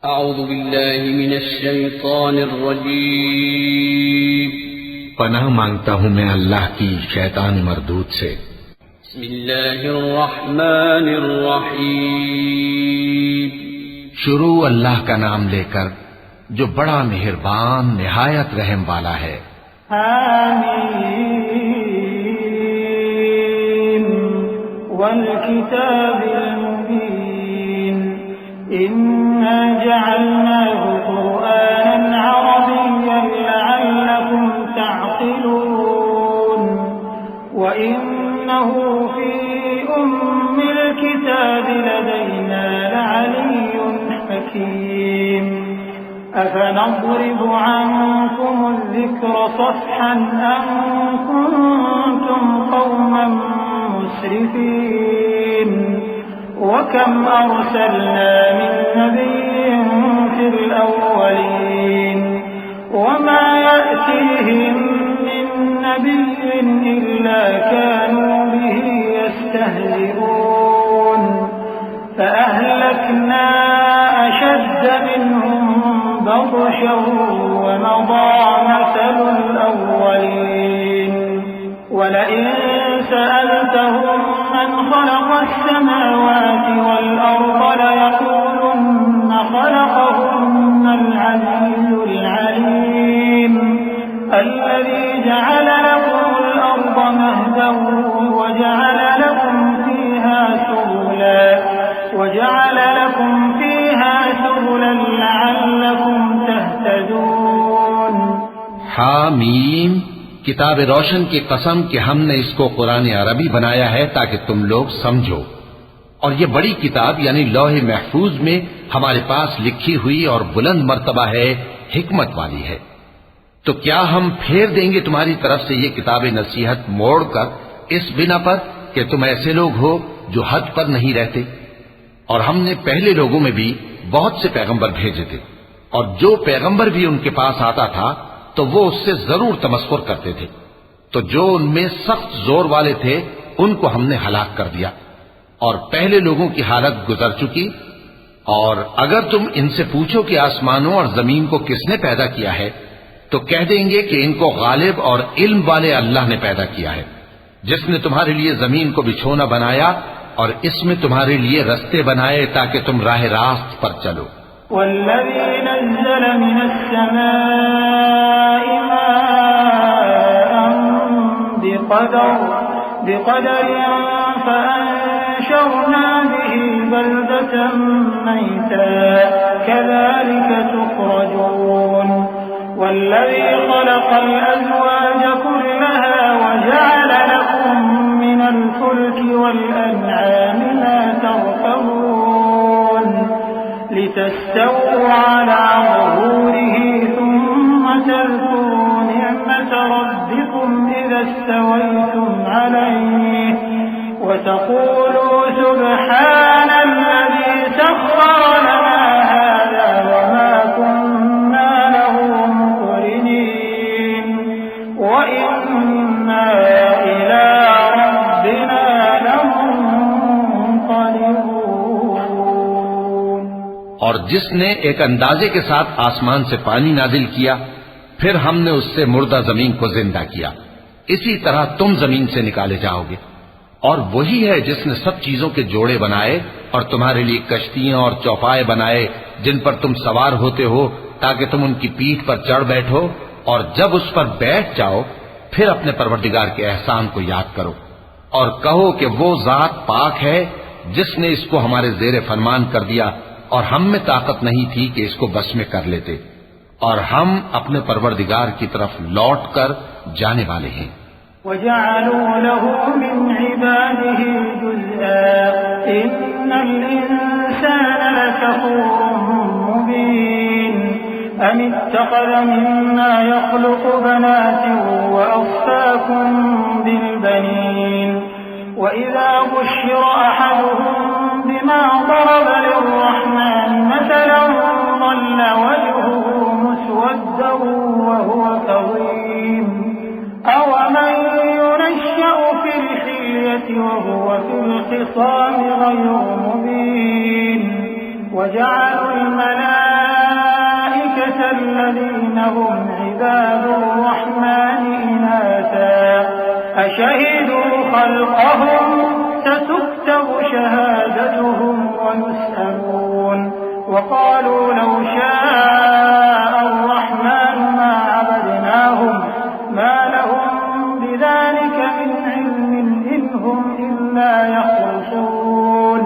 अऊज़ु बिल्लाहि मिनश शैतानिर रजीम। पनाह मांगता हूँ मैं अल्लाह की शैतान मरदूद से। बिस्मिल्लाहिर रहमानिर रहीम। शुरू अल्लाह का नाम लेकर जो बड़ा मेहरबान निहायत रहम वाला है। आमीन वल किताबिल मुबीन इन्ना जअलनाहु क़ुरआनन अरबिय्यन लअल्लकुम तअक़िलून व इन्नहु फ़ी उम्मिल किताबि लदैना लअलिय्युन हकीम। अफनضرب عنكم الذكر صفحا أن كنتم قوما مسرفين وكم أرسلنا من نبي في الأولين وما يأتيهم من نبي إلا كانوا به يستهزئون فأهلكنا أشد منهم بطشا ومضى مثل الأولين ولئن سألتهم من خلق السماوات والأرض ليقولن خلقهن العزيز العليم الذي جعل لكم الأرض مهدا وجعل لكم فيها سبلا لعلكم تهتدون। हामीम किताब रोशन की कसम कि हमने इसको कुरान अरबी बनाया है ताकि तुम लोग समझो। और ये बड़ी किताब यानी लौह महफूज में हमारे पास लिखी हुई और बुलंद मर्तबा है, हिकमत वाली है। तो क्या हम फेर देंगे तुम्हारी तरफ से ये किताब नसीहत मोड़कर इस बिना पर कि तुम ऐसे लोग हो जो हद पर नहीं रहते। और हमने पहले लोगों में भी बहुत से पैगंबर भेजे थे और जो पैगंबर भी उनके पास आता था तो वो उससे जरूर तमस्कुर करते थे। तो जो उनमें सख्त जोर वाले थे उनको हमने हलाक कर दिया और पहले लोगों की हालत गुजर चुकी। और अगर तुम इनसे पूछो कि आसमानों और जमीन को किसने पैदा किया है तो कह देंगे कि इनको गालिब और इल्म वाले अल्लाह ने पैदा किया है, जिसने तुम्हारे लिए जमीन को बिछोना बनाया और इसमें तुम्हारे लिए रस्ते बनाए ताकि तुम राह रास्त पर चलो। वल्लज़ी नज़्ज़ल मिनस समाई माअन बिक़दरिन फ़अन्शरना बिही बल्दतन मैता कज़ालिक तुख़रजून। वल्लज़ी ख़लक़ल अज़वाज कुल्लहा वजअल लकुम मिनल फुल्कि वल अन्आमि मा तर्कबून लितस्तवू अला ज़ुहूरिही थुम्म तज़कुरू निअमत रब्बिकुम इज़ा इस्तवैतुम अलैहि व तक़ूलू सुब्हानल्लज़ी सख़्ख़र लना हाज़ा व मा कुन्ना लहु मुक़रिनीन व इन्ना इला रब्बिना लमुन्क़लिबून। और जिसने एक अंदाजे के साथ आसमान से पानी नाजिल किया फिर हमने उससे मुर्दा जमीन को जिंदा किया, इसी तरह तुम जमीन से निकाले जाओगे। और वही है जिसने सब चीजों के जोड़े बनाए और तुम्हारे लिए कश्तियां और चौपाए बनाए जिन पर तुम सवार होते हो ताकि तुम उनकी पीठ पर चढ़ बैठो और जब उस पर बैठ जाओ फिर अपने परवरदिगार के एहसान को याद करो और कहो कि वो जात पाक है जिसने इसको हमारे ज़ेरे फरमान कर दिया और हम में ताकत नहीं थी कि इसको बस में कर लेते। और हम अपने परवरदिगार की तरफ लौट कर जाने वाले हैं। वजअलू लहू मिन इबादिही जुज़आ इन्नल इंसान लकफूरुम मुबीन अम इत्तख़ज़ मिम्मा यख़्लुक़ु बनातिन व अस्फ़ाकुम बिल बनीन व इज़ा बुश्शिरा अहदुहुम बिमा ضرب लिर्रहमान मसलन ظل वजहुहु मुस्वद्दन वहुव कज़ीम अवमन युनश्शअ फ़िल हिल्यति वहुव फ़िल ख़िसाम ग़ैर मुबीन वजअलुल मलाइकता الذين هم عباد الرحمن إناثا أشهدوا خلقهم ستكتب شهادتهم ويسألون وقالوا لو شاء الرحمن ما عبدناهم ما لهم بذلك من علم إن هم إلا يخرصون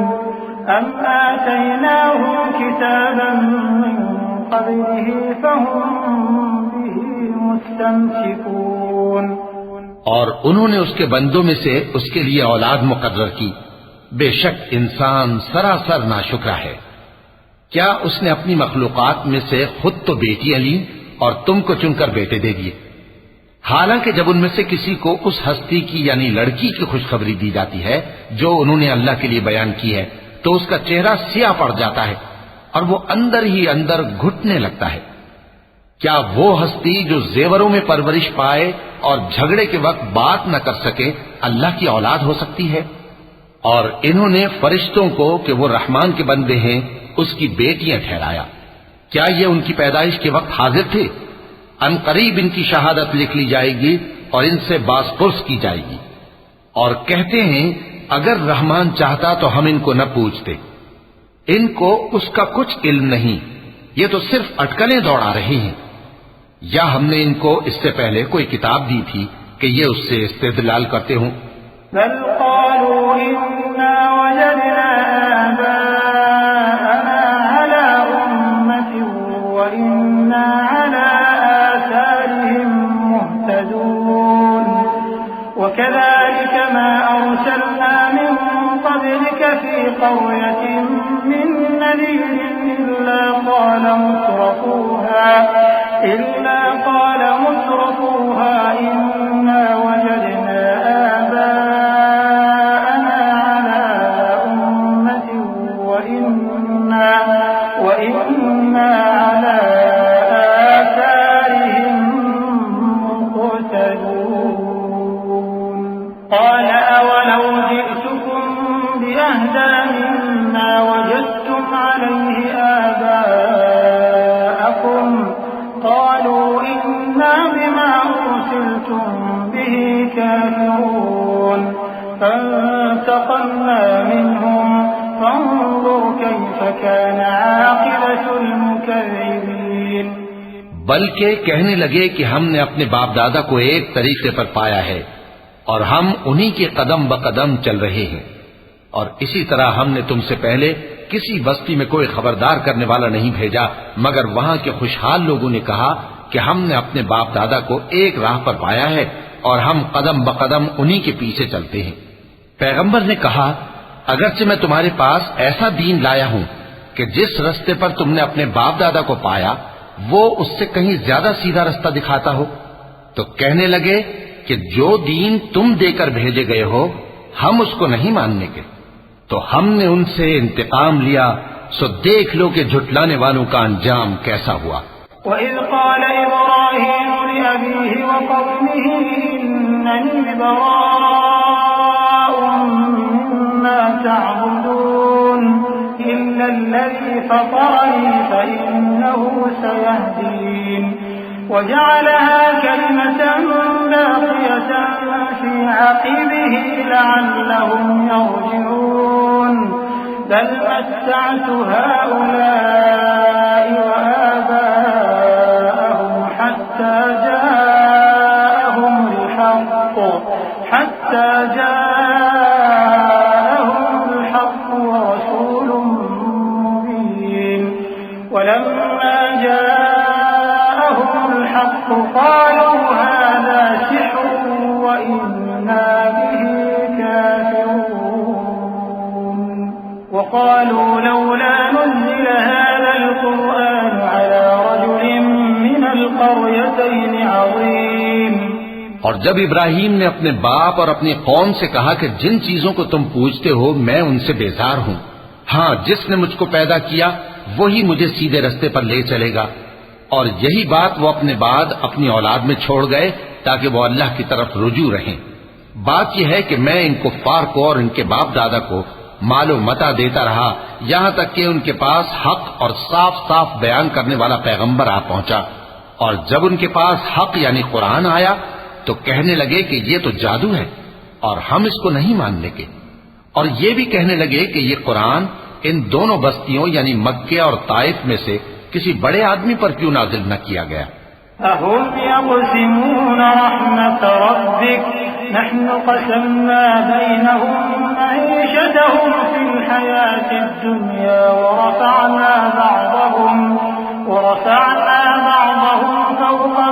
أم آتيناهم كتابا من قبله فهم به مستمسكون। और उन्होंने उसके बंदों में से उसके लिए औलाद मुकर्रर की। बेशक इंसान सरासर नाशुक्रा है। क्या उसने अपनी मखलूकात में से खुद तो बेटियां ली और तुमको चुनकर बेटे दे दिए, हालांकि जब उनमें से किसी को उस हस्ती की यानी लड़की की खुशखबरी दी जाती है जो उन्होंने अल्लाह के लिए बयान की है तो उसका चेहरा सियाह पड़ जाता है और वो अंदर ही अंदर घुटने लगता है। क्या वो हस्ती जो जेवरों में परवरिश पाए और झगड़े के वक्त बात न कर सके अल्लाह की औलाद हो सकती है? और इन्होंने फरिश्तों को कि वो रहमान के बंदे हैं उसकी बेटियां ठहराया। क्या ये उनकी पैदाइश के वक्त हाजिर थे? अनकरीब इनकी शहादत लिख ली जाएगी और इनसे बासपुर्स की जाएगी। और कहते हैं अगर रहमान चाहता तो हम इनको न पूछते। इनको उसका कुछ इल्म नहीं, ये तो सिर्फ अटकलें दौड़ा रहे हैं। या हमने इनको इससे पहले कोई किताब दी थी कि ये उससे इस्तेदलाल करते हों? وكذلك ما أرسلنا من قبلك في قرية من نذير إلا قال مترفوها إنا وجدنا آباءنا على أمة وإنا على آثارهم مقتدون قال أولو جئتكم بأهدى مما وجدتم عليه آباءكم قالوا إنا بما أرسلتم به كافرون فانتقمنا منهم فانظر كيف كان عاقبة المكذبين। बल्कि कहने लगे कि हमने अपने बाप दादा को एक तरीके पर पाया है और हम उन्हीं के कदम ब कदम चल रहे हैं। और इसी तरह हमने तुमसे पहले किसी बस्ती में कोई खबरदार करने वाला नहीं भेजा मगर वहां के खुशहाल लोगों ने कहा कि हमने अपने बाप दादा को एक राह पर पाया है और हम कदम ब कदम उन्हीं के पीछे चलते हैं। पैगंबर ने कहा अगरचे मैं तुम्हारे पास ऐसा दीन लाया हूं कि जिस रास्ते पर तुमने अपने बाप दादा को पाया वो उससे कहीं ज्यादा सीधा रास्ता दिखाता हो, तो कहने लगे कि जो दीन तुम देकर भेजे गए हो हम उसको नहीं मानने के। तो हमने उनसे इंतकाम लिया, सो देख लो कि झुटलाने वालों का अंजाम कैसा हुआ। وإذ قال إبراهيم لأبيه وقومه إنني براء مما تعبدون إلا الذي فطرني فإنه سيهدين وجعلها كلمة باقية في عقبه لعلهم يرجعون بل متعت هؤلاء وآباءهم حتى جاءهم الحق ورسول مبين ولما جاءهم الحق قالوا هذا سحر وإنا به كافرون وقالوا لولا نزل هذا القرآن على رجل من القريتين عظيم। और जब इब्राहिम ने अपने बाप और अपनी कौम से कहा कि जिन चीजों को तुम पूछते हो मैं उनसे बेजार हूं, हाँ जिसने मुझको पैदा किया वही मुझे सीधे रास्ते पर ले चलेगा। और यही बात वो अपने बाद अपनी औलाद में छोड़ गए ताकि वो अल्लाह की तरफ रुजू रहें। बात यह है कि मैं इन कुफ्फार को और इनके बाप दादा को मालो मता देता रहा यहां तक कि उनके पास हक और साफ साफ बयान करने वाला पैगंबर आ पहुंचा और जब उनके पास हक यानी कुरान आया तो कहने लगे कि ये तो जादू है और हम इसको नहीं मानने के। और ये भी कहने लगे कि ये कुरान इन दोनों बस्तियों यानी मक्के और ताइफ में से किसी बड़े आदमी पर क्यों नाजिल न किया गया। अहुम यक़सिमून रहमत रब्बिक नहनु क़समना बैनहुम मईशतहुम फिल हयातिद दुनिया व रफ़अना बअदहुम फौक़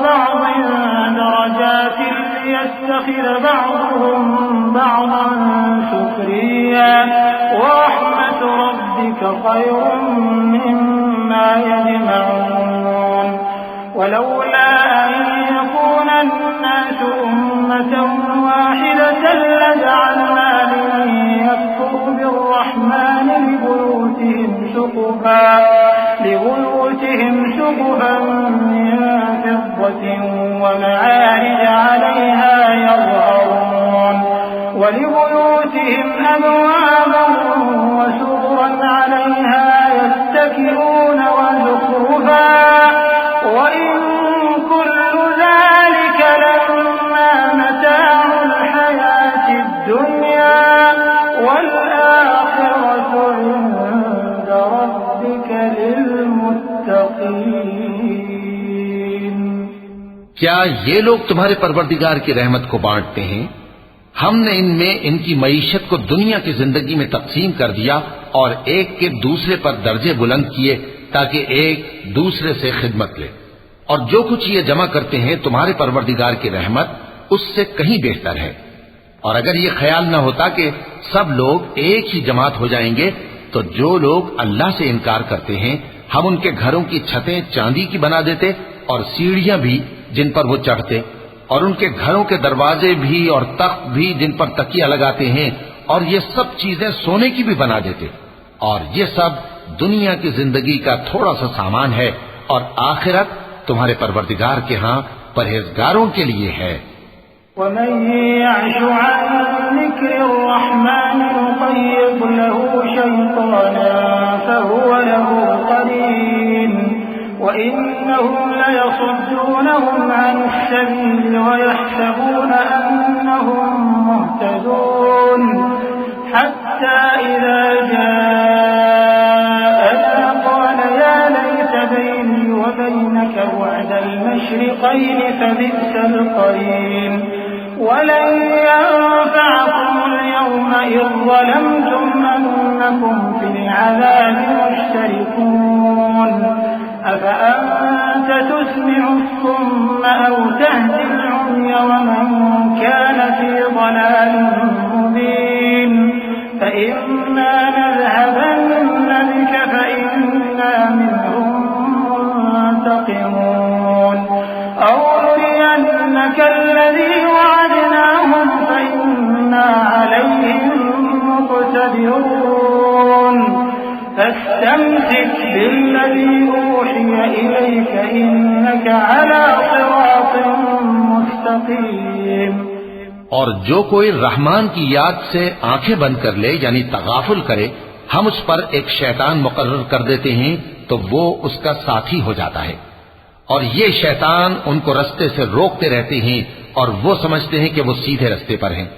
बअदिन दरजातिन लियत्तख़िज़ बअदुहुम बअदन सुख़रिय्या व रहमतु रब्बिक ख़ैरुम मिम्मा यजमऊन वलौला अन यकूना अन्नास उम्मतन वाहिदतन लजअलना लिमन यकफुरु बिर्रहमानि लिबुयूतिहिम सुक़ुफन मिन फिद्दतिन वमआरिज अलैहा यज़हरून वलिबुयूतिहिम अबवाबन वसुरुरन अलैहा यत्तकिऊन वज़ुख़रुफा वइन कुल्लु ज़ालिका लम्मा मताउल हयातिद दुनिया वल आखिरतु इंद रब्बिका लिलमुत्तक़ीन। क्या ये लोग तुम्हारे परवरदिगार की रहमत को बांटते हैं? हमने इनमें इनकी मईशत को दुनिया की जिंदगी में तकसीम कर दिया और एक के दूसरे पर दर्जे बुलंद किए ताकि एक दूसरे से खिदमत ले। और जो कुछ ये जमा करते हैं तुम्हारे परवरदिगार की रहमत उससे कहीं बेहतर है। और अगर ये ख्याल न होता कि सब लोग एक ही जमात हो जाएंगे तो जो लोग अल्लाह से इनकार करते हैं हम उनके घरों की छतें चांदी की बना देते और सीढ़ियां भी जिन पर वो चढ़ते और उनके घरों के दरवाजे भी और तख्त भी जिन पर तकिया लगाते हैं और ये सब चीजें सोने की भी बना देते। और ये सब दुनिया की जिंदगी का थोड़ा सा सामान है और आखिरत तुम्हारे परवरदिगार के यहाँ परहेजगारों के लिए है। वमन यअश अन ज़िक्रिर्रहमान नुक़य्यिद लहू शैतानन फहुव लहू क़रीन वइन्नहुम लयसुद्दूनहुम अनिस्सबील वयहसबून अन्नहुम मुहतदून हत्ता इज़ा जाअना क़ाल या लैत बैनी वबैनक बु'दल मशरिक़ैन फबि'सल क़रीन वलन यंफ़अकुमुल यौमा इज़ ज़लमतुम अन्नकुम फ़िल अज़ाबि मुश्तरिकून अफ़अन्त तुस्मि'ु الصُّمَّ أَوْ تَهْدِي الْعُمْيَ وَمَنْ كَانَ فِي ضَلَالٍ مُّبِينٍ فَإِمَّا نَذْهَبَنَّ بِكَ فَإِنَّا مِنْهُم مُّنتَقِمُونَ أَوْ نُرِيَنَّكَ الَّذِي وَعَدْنَاهُمْ فَإِنَّا عَلَيْهِم مُّقْتَدِرُونَ فاستمسك بالذي أوحي إليك إنك على صراط मुस्तकीम। और जो कोई रहमान की याद से आंखें बंद कर ले यानी तगाफुल करे हम उस पर एक शैतान मुकर्रर कर देते हैं तो वो उसका साथी हो जाता है। और ये शैतान उनको रास्ते से रोकते रहते हैं और वो समझते हैं कि वो सीधे रास्ते पर हैं।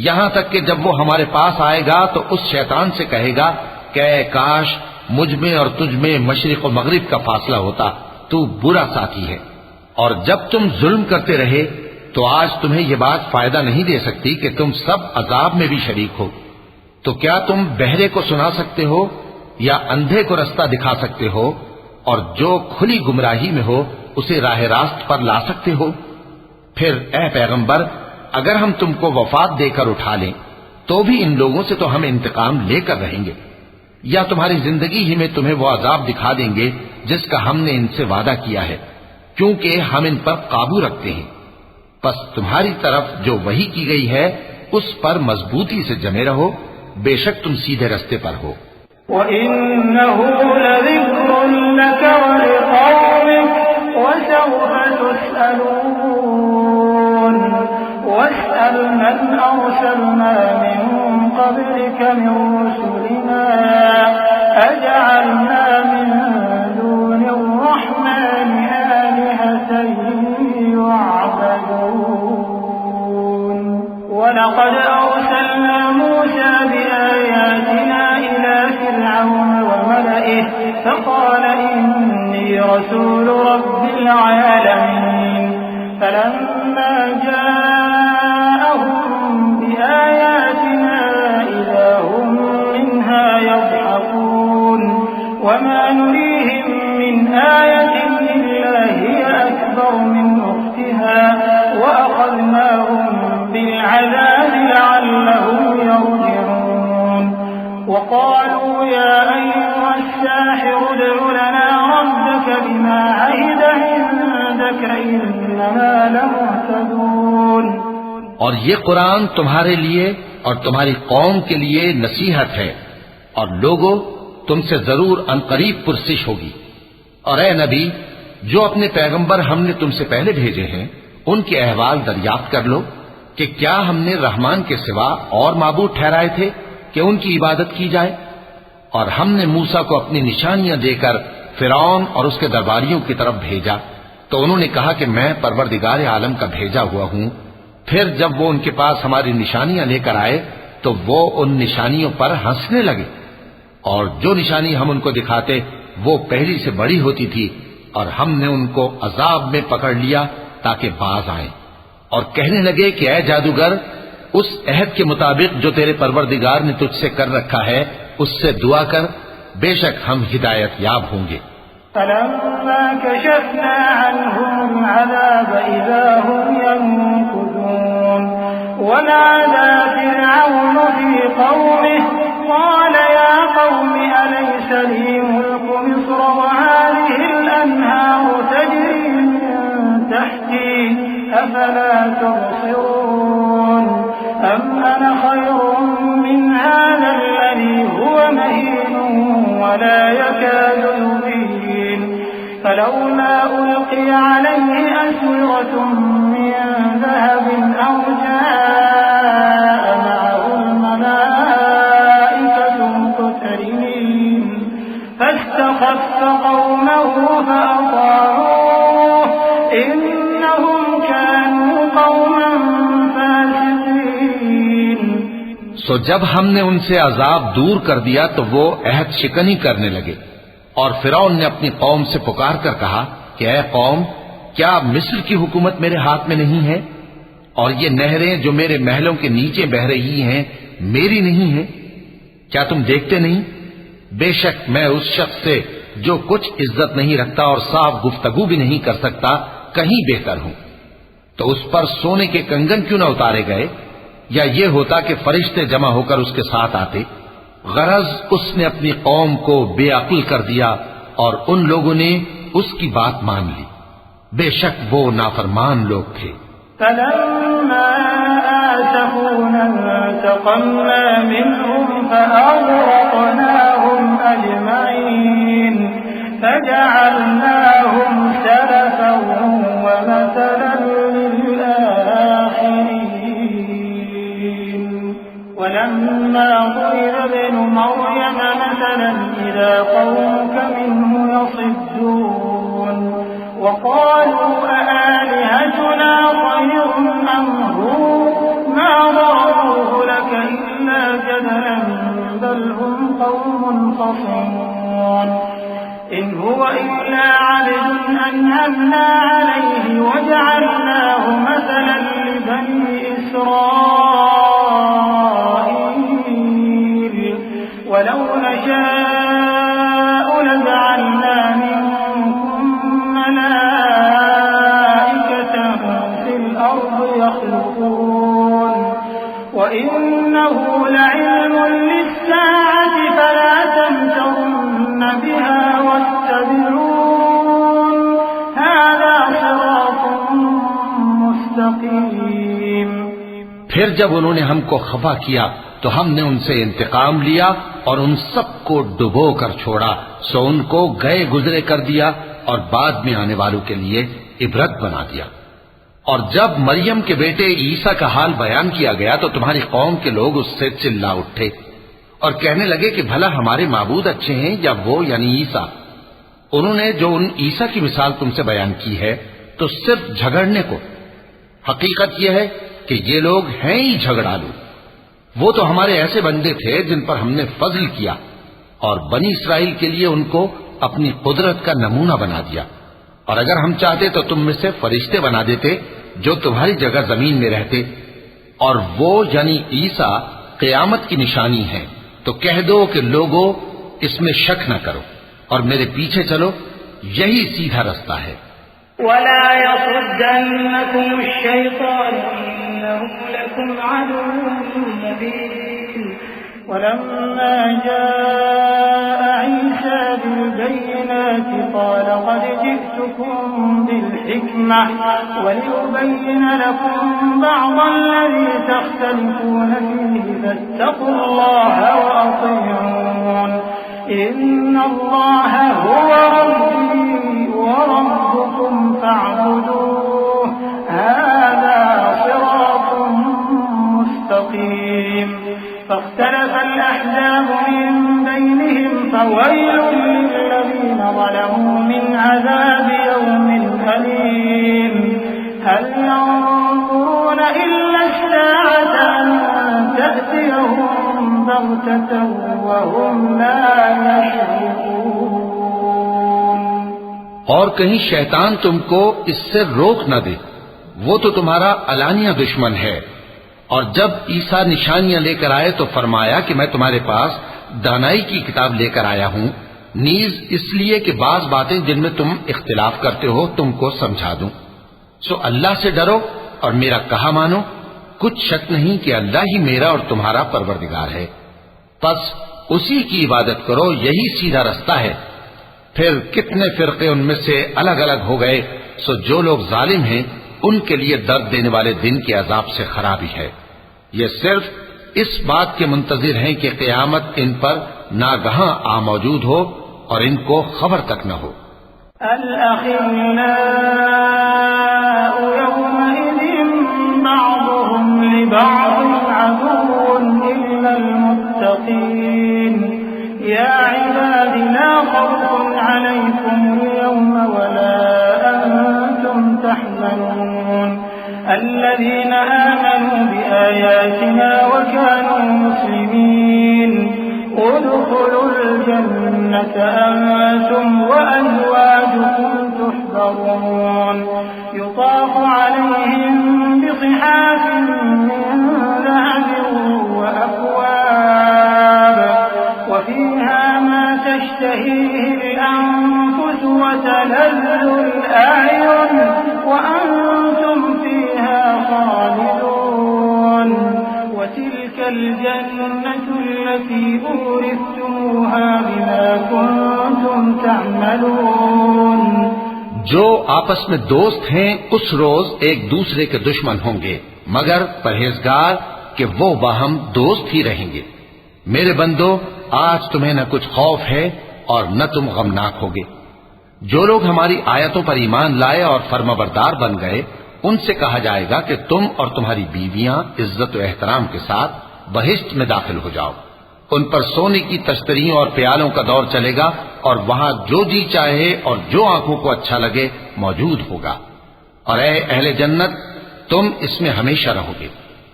यहां तक कि जब वो हमारे पास आएगा तो उस शैतान से कहेगा कि काश मुझ में और तुझ में मशरिक और मगरिब का फासला होता, तू बुरा साथी है। और जब तुम जुल्म करते रहे तो आज तुम्हें यह बात फायदा नहीं दे सकती कि तुम सब अजाब में भी शरीक हो। तो क्या तुम बहरे को सुना सकते हो या अंधे को रास्ता दिखा सकते हो और जो खुली गुमराही में हो उसे राह रास्त पर ला सकते हो? फिर ए पैगंबर, अगर हम तुमको वफात देकर उठा लें तो भी इन लोगों से तो हम इंतकाम लेकर रहेंगे, या तुम्हारी जिंदगी ही में तुम्हें वो अजाब दिखा देंगे जिसका हमने इनसे वादा किया है, क्योंकि हम इन पर काबू रखते हैं। बस तुम्हारी तरफ जो वही की गई है उस पर मजबूती से जमे रहो, बेशक तुम सीधे रास्ते पर हो। वइन्नहु लज़िक्रुन लक वलिक़ौमिक वसौफ़ तुस्अलून वस्अल मन अरसलना मिन क़ब्लिक मिन रुसुलिना अजअलना मिन दूनि अर्रहमानि आलिहतन रसूल रब्बिल आलमीन फलम्मा जाअहुम बिआयातिना इज़ा हुम मिन्हा यज़हकून वमा नुरीहिम मिन आयतिन इल्ला हिय अकबर मिन उख्तिहा वअख़ज़नाहुम बिलअज़ाबि लअल्लहुम यरजिऊन वक़ालू या अय्युहा अस्साहिरु उद्'ु लना रब्बक बिमा अहिद इंदक इन्ना लमुहतदून। और ये कुरान तुम्हारे लिए और तुम्हारी कौम के लिए नसीहत है, और लोगों तुमसे जरूर अनकरीब पुरसिश होगी। और ए नबी, जो अपने पैगंबर हमने तुमसे पहले भेजे हैं उनके अहवाल दरियाफ्त कर लो कि क्या हमने रहमान के सिवा और माबूद ठहराए थे कि उनकी इबादत की जाए। और हमने मूसा को अपनी निशानियां देकर फिरौन और उसके दरबारियों की तरफ भेजा, तो उन्होंने कहा कि मैं परवरदिगार आलम का भेजा हुआ हूं। फिर जब वो उनके पास हमारी निशानियां लेकर आए तो वो उन निशानियों पर हंसने लगे, और जो निशानी हम उनको दिखाते वो पहली से बड़ी होती थी, और हमने उनको अजाब में पकड़ लिया ताकि बाज आए। और कहने लगे कि ऐ जादूगर, उस अहद के मुताबिक जो तेरे परवरदिगार ने तुझसे कर रखा है उससे दुआ कर, बेशक हम हिदायत याब होंगे। फलम्मा कशफना अन्हुम अज़ाब इज़ा हुम यनकुसून वनादा फिरऔन फी कौमिहि क़ाल या कौमि अलैस ली मुल्कु मिस्र वहाज़िहिल अन्हारु तजरी मिन तहती अफला तुबसिरून अम अना खैरुम मिन हाज़ा अल्लज़ी हुवा महीन वला यकादु युबीन फलौला उल्क़िया अलैहि अस्विरतुम मिन ज़हबिन औ जाअ मअहुल मलाइकतु मुक़तरिनीन फस्तख़फ़्फ़ कौमहु फ़अطاعूह इन्नहुम कानू कौमन फ़ासिक़ीन। सो जब हमने उनसे अजाब दूर कर दिया तो वो अहद शिकनी करने लगे, और फिरौन ने अपनी कौम से पुकार कर कहा कि ऐ कौम, क्या मिस्र की हुकूमत मेरे हाथ में नहीं है, और ये नहरें जो मेरे महलों के नीचे बह रही हैं मेरी नहीं है? क्या तुम देखते नहीं? बेशक मैं उस शख्स से जो कुछ इज्जत नहीं रखता और साफ गुफ्तगू भी नहीं कर सकता कहीं बेहतर हूं। तो उस पर सोने के कंगन क्यों न उतारे गए, या ये होता कि फरिश्ते जमा होकर उसके साथ आते। गरज उसने अपनी कौम को बेअक्ल कर दिया और उन लोगों ने उसकी बात मान ली। बेशक वो नाफरमान लोग थे। फलम्मा आसफूना इंतक़मना मिनहुम फअग़रक़नाहुम अजमईन फजअलनाहुम सलफन व मसलन लिलआखिरीन वलम्मा ضرب ابن مريم مثلا إذا قومك منه يصدون وقالوا أآلهتنا خير أم هو ما ضربوه لك إلا جدلا بل هم قوم خصمون إن هو إلا عبد أنعمنا عليه وجعلناه مثلا لبني إسرائيل ولو نشاء لجعلنا منكم ملائكة في الأرض يخلقون وإنه لعلم للساعة فلا تمترن بها واتبعون هذا صراط मुस्तकीम। फिर जब उन्होंने हमको खफा किया तो हमने उनसे इंतकाम लिया और उन सबको डुबो कर छोड़ा, सो उनको गए गुजरे कर दिया और बाद में आने वालों के लिए इबरत बना दिया। और जब मरियम के बेटे ईसा का हाल बयान किया गया तो तुम्हारी कौम के लोग उससे चिल्ला उठे और कहने लगे कि भला हमारे माबूद अच्छे हैं या वो यानी ईसा। उन्होंने जो उन ईसा की मिसाल तुमसे बयान की है तो सिर्फ झगड़ने को। हकीकत यह है कि ये लोग हैं ही झगड़ालू। वो तो हमारे ऐसे बंदे थे जिन पर हमने फजल किया और बनी इसराइल के लिए उनको अपनी कुदरत का नमूना बना दिया, और अगर हम चाहते तो तुम में से फरिश्ते बना देते जो तुम्हारी जगह जमीन में रहते, और वो यानी ईसा क़यामत की निशानी है। तो कह दो कि लोगों, इसमें शक न करो और मेरे पीछे चलो, यही सीधा रास्ता है। वला यसुद्दन्नकुम अश-शैतान इन्नहु लकुम अदुव्वुन मुबीन। वलम्मा जाअ ईसा बिल-बय्यिनाति क़ाल क़द जि'तुकुम बिल-हिक्मह वलिउबय्यिन लकुम बअज़-अल्लज़ी तख्तलिफून फ़ीहि फаттक़ुल्लाह व अतीऊन। इन्नल्लाह हुवा रब्बी व रब्बुकुम फ़अबुदूह हाज़ा सिरातुम मुस्तक़ीम। فاختلف الأحزاب من بينهم فويل للذين ظلموا من عذاب يوم أليم هل ينظرون إلا الساعة أن تأتيهم بغتة وهم لا يشعرون। और कहीं शैतान तुमको इससे रोक न दे, वो तो तुम्हारा अलानिया दुश्मन है। और जब ईसा निशानियां लेकर आए तो फरमाया कि मैं तुम्हारे पास दानाई की किताब लेकर आया हूं, नीज इसलिए कि बाज बातें जिनमें तुम इख्तिलाफ करते हो तुमको समझा दूं। सो अल्लाह से डरो और मेरा कहा मानो, कुछ शक नहीं कि अल्लाह ही मेरा और तुम्हारा परवरदिगार है। बस उसी की इबादत करो, यही सीधा रास्ता है। फिर कितने फिरके उनमें से अलग अलग हो गए। सो जो लोग जालिम हैं उनके लिए दर्द देने वाले दिन के अजाब से खराबी है। ये सिर्फ इस बात के मुंतजिर हैं कि क़यामत इन पर नागहां आ मौजूद हो और इनको खबर तक न हो। الذين آمنوا بآياتنا وكانوا مسلمين ادخلوا الجنة أنتم وأزواجكم تحبرون يطاف عليهم بصحاف من ذهب وأكواب وفيها ما تشتهيه الأنفس وتلذ الأعين وأنتم فيها خالدون وتلك الجنة التي أورثتموها بما كنتم تعملون। जो आपस में दोस्त हैं उस रोज एक दूसरे के दुश्मन होंगे, मगर परहेजगार कि वो बाहम दोस्त ही रहेंगे। मेरे बंदो, आज तुम्हें न कुछ खौफ है और न तुम गमनाक होगे। जो लोग हमारी आयतों पर ईमान लाए और फर्माबरदार बन गए, उनसे कहा जाएगा कि तुम और तुम्हारी बीवियां इज्जत और एहतराम के साथ बहिश्त में दाखिल हो जाओ। उन पर सोने की तश्तरियों और प्यालों का दौर चलेगा और वहां जो जी चाहे और जो आंखों को अच्छा लगे मौजूद होगा। और ऐ अहले जन्नत, तुम इसमें हमेशा रहोगे।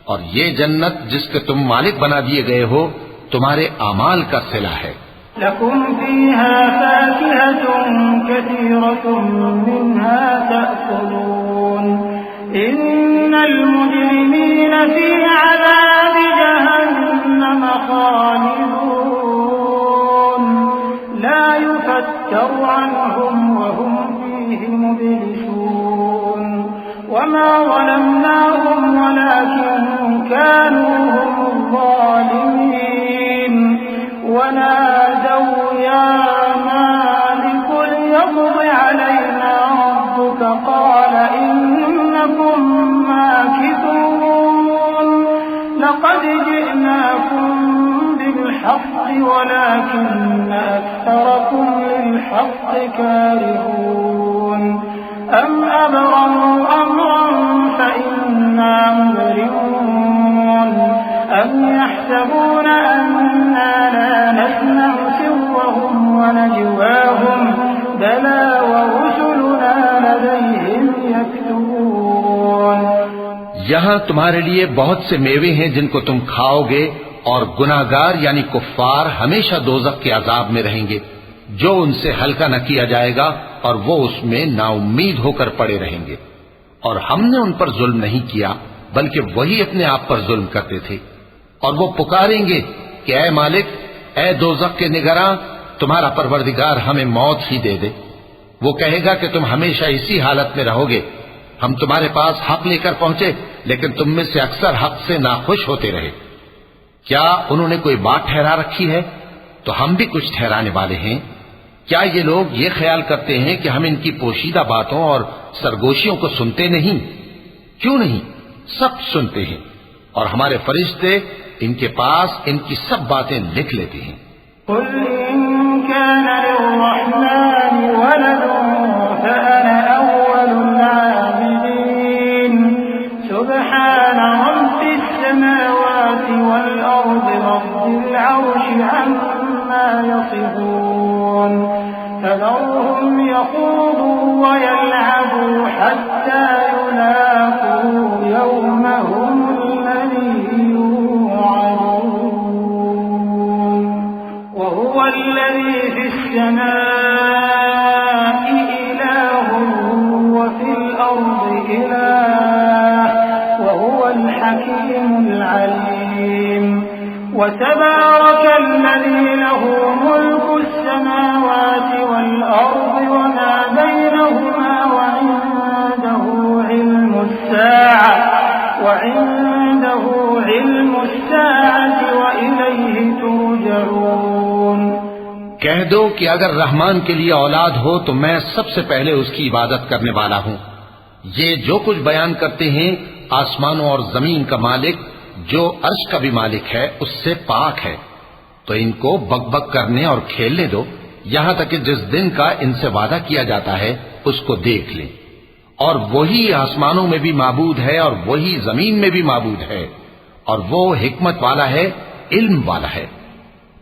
और ये जन्नत जिसके तुम मालिक बना दिए गए हो, तुम्हारे आमाल का सिला है। लकुम फीहा फाकिहतुन कसीरतुन मिन्हा तअकुलून इन्नल मुजरिमीन फी अज़ाबि जहन्नम खालिदून ला युफत्तरु अन्हुम वहुम फीहि मुब्लिसून वमा ज़लमनाहुम वलाकिन कानू हुमुज़ ज़ालिमीन ونادوا يا مالك ليقض علينا ربك قال إنكم ماكثون لقد جئناكم بالحق ولكن أكثركم للحق كارهون أم أبرموا أمرا فإنا مبرمون أم يحسبون أنا لا نسمع سرهم ونجواهم بلى ورسلنا لديهم يكتبون। यहाँ तुम्हारे लिए बहुत से मेवे हैं जिनको तुम खाओगे, और गुनाहगार यानी कुफ्फार हमेशा दोज़ख के अजाब में रहेंगे। जो उनसे हल्का न किया जाएगा और वो उसमें नाउम्मीद होकर पड़े रहेंगे। और हमने उन पर जुल्म नहीं किया, बल्कि वही अपने आप पर जुल्म करते थे। और वो पुकारेंगे कि ऐ मालिक, ऐ दोज़ख के निगरां, तुम्हारा परवरदिगार हमें मौत ही दे दे। वो कहेगा कि तुम हमेशा इसी हालत में रहोगे। हम तुम्हारे पास हक लेकर पहुंचे, लेकिन तुम में से अक्सर हक से नाखुश होते रहे। क्या उन्होंने कोई बात ठहरा रखी है? तो हम भी कुछ ठहराने वाले हैं। क्या ये लोग ये ख्याल करते हैं कि हम इनकी पोशीदा बातों और सरगोशियों को सुनते नहीं? क्यों नहीं, सब सुनते हैं। और हमारे फरिश्ते इनके पास इनकी सब बातें लिख लेते हैं। فذرهم يخوضوا ويلعبوا حتى يلاقوا يومهم الذي يوعدون وهو الذي في السماء إله وفي الأرض إله وهو الحكيم العليم وتبارك الذي له ملك السماوات والأرض وما بينهما وعنده علم الساعة وإليه ترجعون। कह दो कि अगर रहमान के लिए औलाद हो तो मैं सबसे पहले उसकी इबादत करने वाला हूं। ये जो कुछ बयान करते हैं, आसमानों और जमीन का मालिक जो अर्श का भी मालिक है उससे पाक है। तो इनको बकबक करने और खेलने दो, यहां तक कि जिस दिन का इनसे वादा किया जाता है उसको देख लें। और वही आसमानों में भी माबूद है और वही जमीन में भी माबूद है, और वो हिकमत वाला है, इल्म वाला है।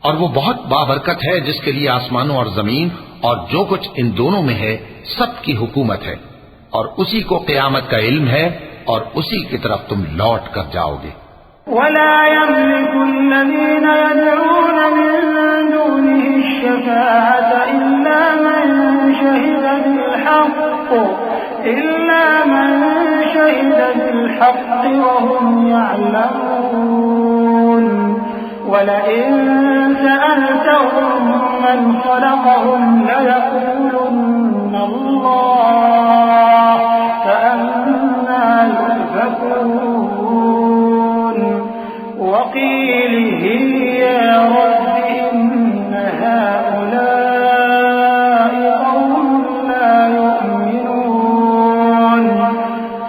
और वो बहुत बाबरकत है जिसके लिए आसमानों और जमीन और जो कुछ इन दोनों में है सबकी हुकूमत है। और उसी को क़यामत का इल्म है और उसी की तरफ तुम लौट कर जाओगे। वला यमलिकु अल्लज़ीना यदऊन मिन दूनिहि अश-शफ़ाअत इल्ला मन शहिदा बिल-हक़्क़ व हुम यअलमून वलइन सअलतहुम मन ख़लक़हुम लयक़ूलुन्ना अल्लाह फअन्ना युफ़कून वक़ीलिह या रब्बि इन्न हाउलाइ क़ौमुन ला युमिनून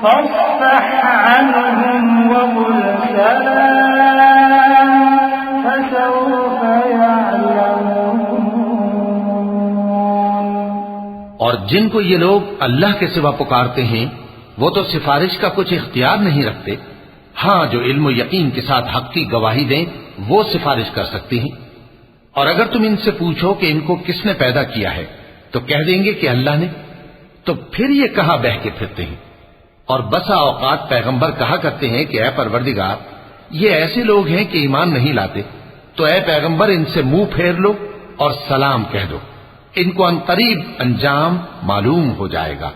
फ़ास्फ़ह अन्हुम वक़ुल सलाम फसौफ़ यअलमून। और जिनको ये लोग अल्लाह के सिवा पुकारते हैं वो तो सिफारिश का कुछ इख्तियार नहीं रखते। हाँ, जो इल्म यकीन के साथ हक की गवाही दें वो सिफारिश कर सकते हैं। और अगर तुम इनसे पूछो कि इनको किसने पैदा किया है तो कह देंगे कि अल्लाह ने। तो फिर ये कहां बह के फिरते हैं। और बसा औकात पैगंबर कहा करते हैं कि ऐ परवरदिगार, ये ऐसे लोग हैं कि ईमान नहीं लाते, तो ऐ पैगंबर इनसे मुंह फेर लो और सलाम कह दो, इनको अनकरीब अंजाम मालूम हो जाएगा।